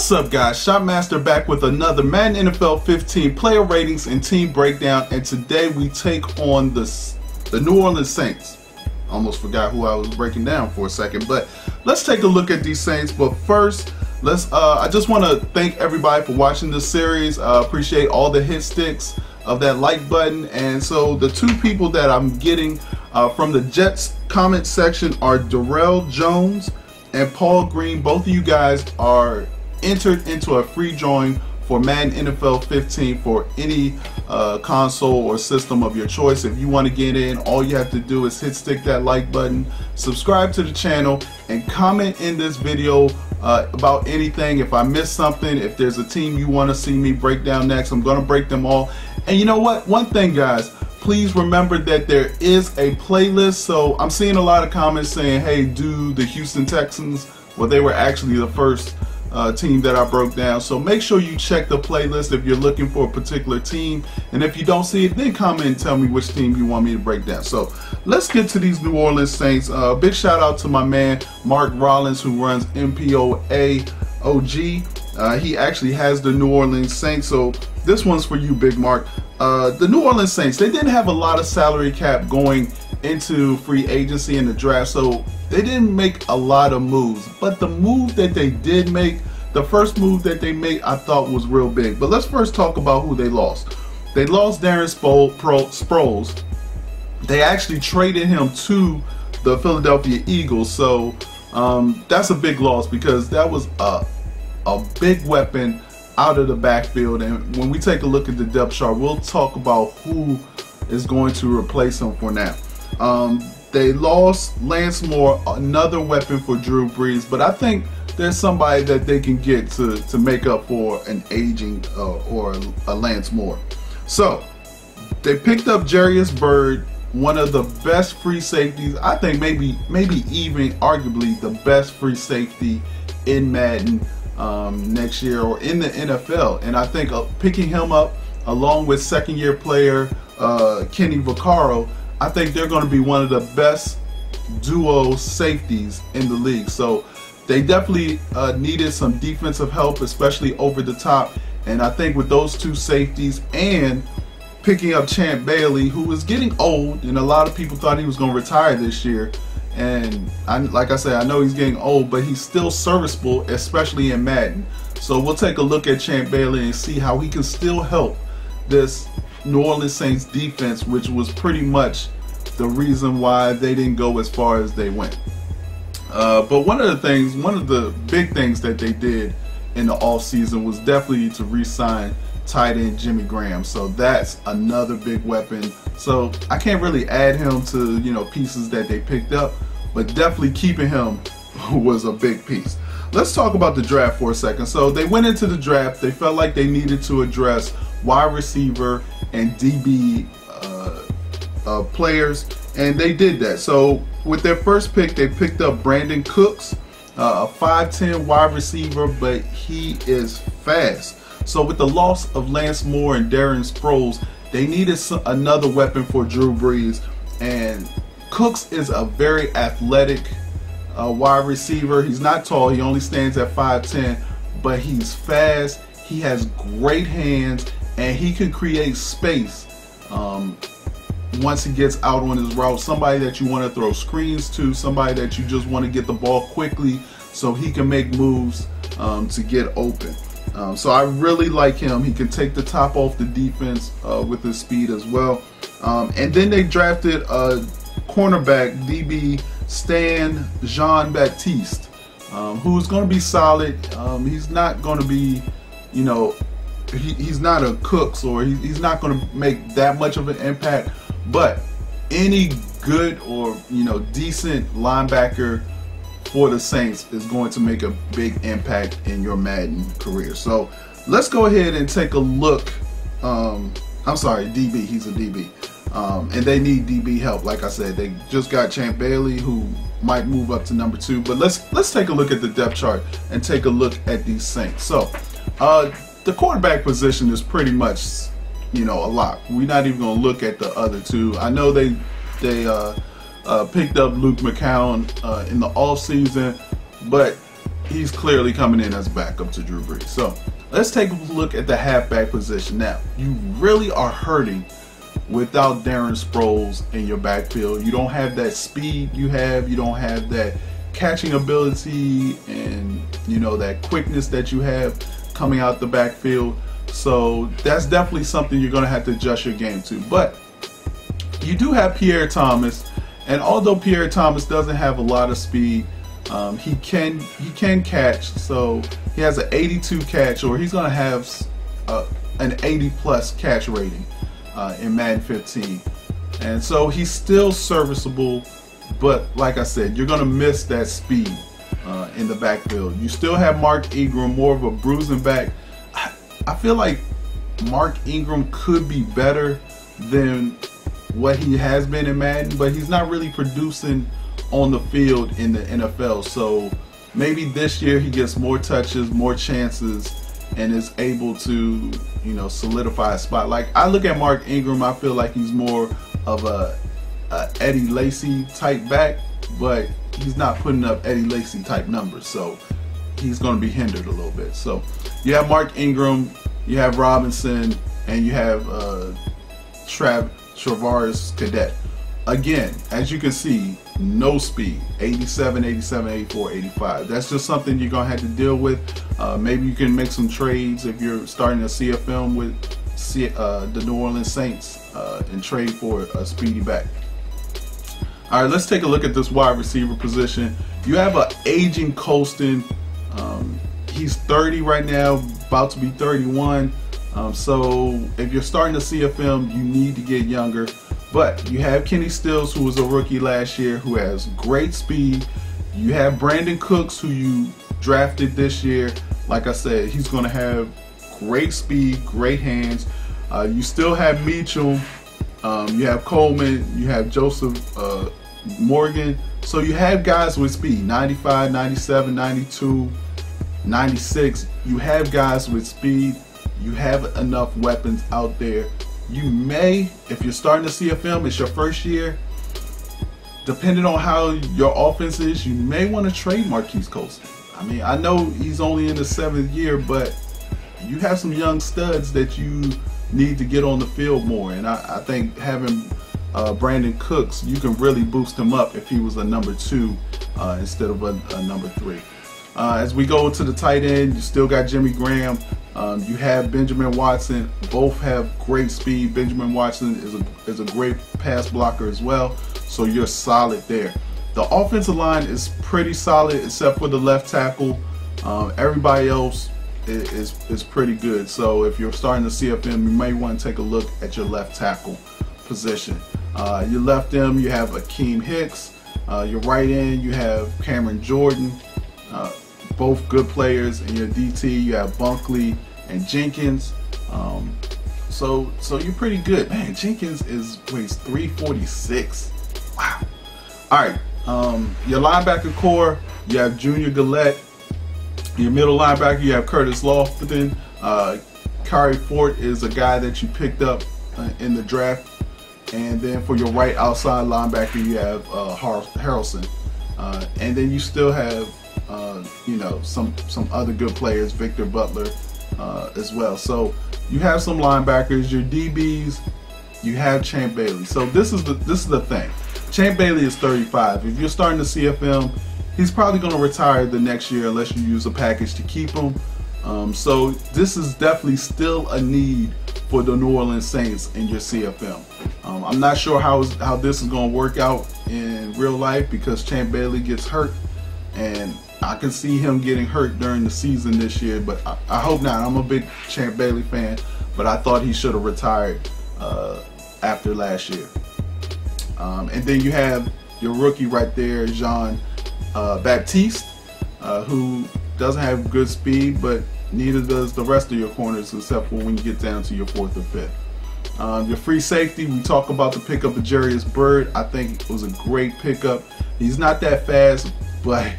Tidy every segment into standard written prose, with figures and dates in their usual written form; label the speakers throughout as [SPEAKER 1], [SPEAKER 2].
[SPEAKER 1] What's up, guys? Shotmaster back with another Madden NFL 15 player ratings and team breakdown, and today we take on the New Orleans Saints. Almost forgot who I was breaking down for a second, but let's take a look at these Saints. But first, I just want to thank everybody for watching this series. Appreciate all the hit sticks of that like button. And so the two people that I'm getting from the Jets comment section are Darrell Jones and Paul Green. Both of you guys are entered into a free drawing for Madden NFL 15 for any console or system of your choice. If you want to get in, all you have to do is stick that like button, subscribe to the channel, and comment in this video about anything. If I missed something, if there's a team you want to see me break down next, I'm going to break them all. And you know what? One thing, guys, please remember that there is a playlist. So I'm seeing a lot of comments saying, hey, do the Houston Texans. Well, they were actually the first team that I broke down. So make sure you check the playlist if you're looking for a particular team. And if you don't see it, then comment and tell me which team you want me to break down. So let's get to these New Orleans Saints. Big shout out to my man Mark Rollins, who runs MPOA OG. He actually has the New Orleans Saints. So this one's for you, Big Mark. The New Orleans Saints, they didn't have a lot of salary cap going into free agency and the draft, so they didn't make a lot of moves. But the move that they did make, the first move that they made, I thought was real big. But let's first talk about who they lost. They lost Jairus Sproles. They actually traded him to the Philadelphia Eagles, so that's a big loss because that was a big weapon out of the backfield. And when we take a look at the depth chart, we'll talk about who is going to replace him for now. They lost Lance Moore, another weapon for Drew Brees, but I think there's somebody that they can get to make up for an aging or a Lance Moore. So they picked up Jairus Byrd, one of the best free safeties. I think maybe even arguably the best free safety in Madden next year or in the NFL. And I think picking him up along with second-year player Kenny Vacarro, I think they're going to be one of the best duo safeties in the league. So they definitely needed some defensive help, especially over the top. And I think with those two safeties and picking up Champ Bailey, who is getting old, and a lot of people thought he was going to retire this year. And like I said, I know he's getting old, but he's still serviceable, especially in Madden. So we'll take a look at Champ Bailey and see how he can still help this New Orleans Saints defense, which was pretty much the reason why they didn't go as far as they went. But one of the big things that they did in the offseason was definitely to re-sign tight end Jimmy Graham. So that's another big weapon. So I can't really add him to, you know, pieces that they picked up, but definitely keeping him was a big piece. Let's talk about the draft for a second. So they went into the draft, they felt like they needed to address wide receiver and DB players, and they did that. So with their first pick, they picked up Brandon Cooks, a 5'10" wide receiver, but he is fast. So with the loss of Lance Moore and Darren Sproles, they needed another weapon for Drew Brees, and Cooks is a very athletic wide receiver. He's not tall, he only stands at 5'10", but he's fast, he has great hands, and he can create space once he gets out on his route. Somebody that you want to throw screens to, somebody that you just want to get the ball quickly so he can make moves to get open. So I really like him. He can take the top off the defense with his speed as well. And then they drafted a cornerback, DB Stan Jean-Baptiste, who's going to be solid. He's not going to be, you know, he's not a Cooks, or he's not going to make that much of an impact. But any good or, you know, decent linebacker for the Saints is going to make a big impact in your Madden career. So let's go ahead and take a look. I'm sorry, DB, he's a DB. And they need DB help. Like I said, they just got Champ Bailey, who might move up to number 2. But let's take a look at the depth chart and take a look at these Saints. So the quarterback position is pretty much, you know, a lock. We're not even going to look at the other two. I know they picked up Luke McCown in the offseason, but he's clearly coming in as a backup to Drew Brees. So let's take a look at the halfback position. Now, you really are hurting without Darren Sproles in your backfield. You don't have that speed you don't have that catching ability and, you know, that quickness that you have coming out the backfield. So that's definitely something you're going to have to adjust your game to. But you do have Pierre Thomas, and although Pierre Thomas doesn't have a lot of speed, he can catch. So he has an 82 catch, or he's going to have an 80 plus catch rating in Madden 15, and so he's still serviceable. But like I said, you're going to miss that speed in the backfield. You still have Mark Ingram, more of a bruising back. I feel like Mark Ingram could be better than what he has been in Madden, but he's not really producing on the field in the NFL. So maybe this year he gets more touches, more chances, and is able to, you know, solidify a spot. Like, I look at Mark Ingram, I feel like he's more of a Eddie Lacy type back, but he's not putting up Eddie Lacy type numbers, so he's going to be hindered a little bit. So you have Mark Ingram, you have Robinson, and you have Jairus Byrd. Again, as you can see, no speed, 87, 87, 84, 85. That's just something you're going to have to deal with. Maybe you can make some trades if you're starting to see a film with the New Orleans Saints and trade for a speedy back. All right, let's take a look at this wide receiver position. You have an aging Colston. He's 30 right now, about to be 31. So if you're starting to see a film, you need to get younger. But you have Kenny Stills, who was a rookie last year, who has great speed. You have Brandon Cooks, who you drafted this year. Like I said, he's going to have great speed, great hands. You still have Meacham. You have Coleman. You have Joseph Morgan. So you have guys with speed, 95, 97, 92, 96. You have guys with speed. You have enough weapons out there. You may, if you're starting to see a film, it's your first year, depending on how your offense is, you may want to trade Marquise Colston. I mean, I know he's only in the 7th year, but you have some young studs that you need to get on the field more. And I think having Brandon Cooks, you can really boost him up if he was a number 2 instead of a number 3. As we go to the tight end, you still got Jimmy Graham. You have Benjamin Watson. Both have great speed. Benjamin Watson is a great pass blocker as well. So you're solid there. The offensive line is pretty solid except for the left tackle. Everybody else is pretty good. So if you're starting to see a film, you may want to take a look at your left tackle position. Your left end, you have Akeem Hicks. Your right end, you have Cameron Jordan. Both good players. In your DT, you have Bunkley and Jenkins. So you're pretty good. Man, Jenkins weighs 346. Wow. All right. Your linebacker core, you have Junior Gillette. Your middle linebacker, you have Curtis Lofton. Kari Fort is a guy that you picked up in the draft. And then for your right outside linebacker, you have Harrelson. And then you still have you know, some other good players, Victor Butler as well. So you have some linebackers. Your DBs, you have Champ Bailey. So this is the thing. Champ Bailey is 35. If you're starting to see a film, he's probably going to retire the next year unless you use a package to keep him. So this is definitely still a need for the New Orleans Saints in your CFM. I'm not sure how this is going to work out in real life because Champ Bailey gets hurt, and I can see him getting hurt during the season this year, but I hope not. I'm a big Champ Bailey fan, but I thought he should have retired after last year. And then you have your rookie right there, Jean Baptiste, who doesn't have good speed, but neither does the rest of your corners except for when you get down to your 4th or 5th. Your free safety, we talk about the pickup of Jairus Byrd. I think it was a great pickup. He's not that fast, but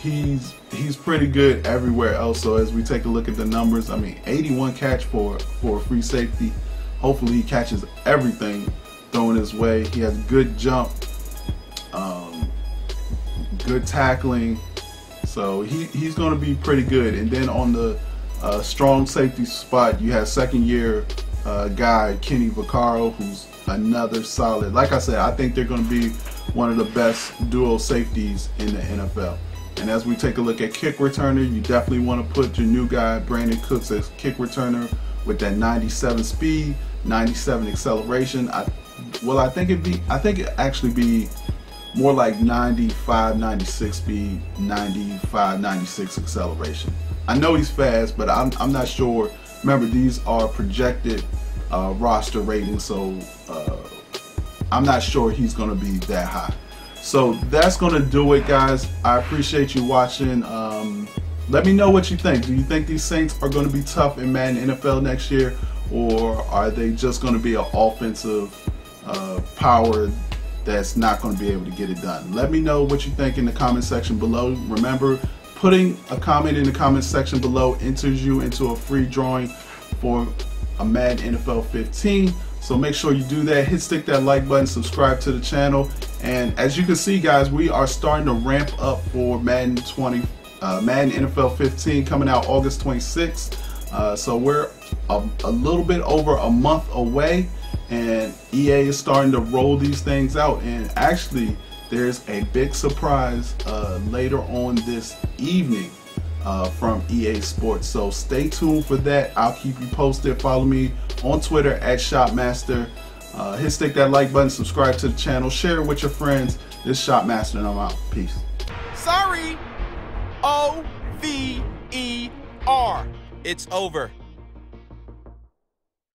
[SPEAKER 1] he's pretty good everywhere else. So as we take a look at the numbers, I mean, 81 catch for a free safety. Hopefully he catches everything thrown his way. He has good jump, good tackling. So he's going to be pretty good. And then on the strong safety spot, you have second-year guy Kenny Vacarro, who's another solid. Like I said, I think they're going to be one of the best dual safeties in the NFL. And as we take a look at kick returner, you definitely want to put your new guy Brandon Cooks as kick returner with that 97 speed, 97 acceleration. I think it actually be more like 95, 96 speed, 95, 96 acceleration. I know he's fast, but I'm not sure. Remember, these are projected roster ratings, so I'm not sure he's going to be that high. So that's going to do it, guys. I appreciate you watching. Let me know what you think. Do you think these Saints are going to be tough in Madden NFL next year, or are they just going to be an offensive power that's not going to be able to get it done? Let me know what you think in the comment section below. Remember, putting a comment in the comment section below enters you into a free drawing for a Madden NFL 15. So make sure you do that. Stick that like button, subscribe to the channel. And as you can see, guys, we are starting to ramp up for Madden NFL 15 coming out August 26th. So we're a little bit over a month away, and EA is starting to roll these things out. And actually, there's a big surprise later on this evening from EA Sports. So stay tuned for that. I'll keep you posted. Follow me on Twitter at Shopmaster. Stick that like button, subscribe to the channel, share it with your friends. This is Shopmaster, and I'm out. Peace.
[SPEAKER 2] Sorry. OVER. It's over.